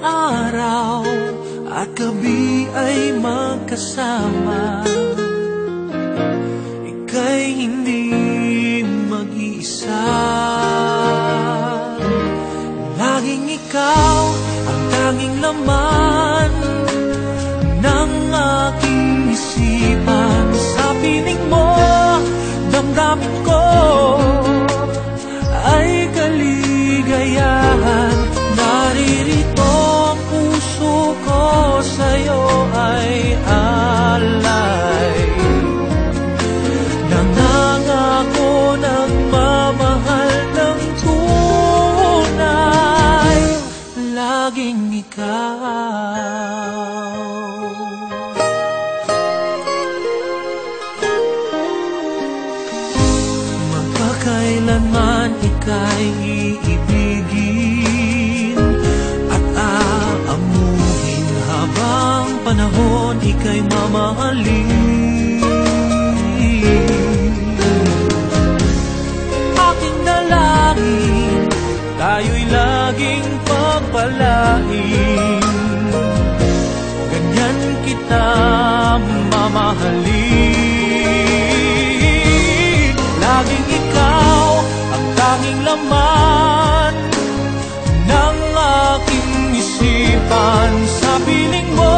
araw at gabi ay magkasama. Ika'y hindi mag-iisa. Laging ikaw ang tanging laman ng aking isipan. Sa piling mo, damdamin ko ay kaligayahan. Naririto ang puso ko, sa'yo ay alay. Nangangako ng mamahal ng tunay, laging ikaw. Magpakailanman ika'y iibigin at aamuhin, habang panahon ika'y mamahalin. Aking dalangin, tayo'y laging pagpalain. Ganyan kita mamahalin. Laging ikaw ang tanging laman ng aking isipan. Sa piling mo,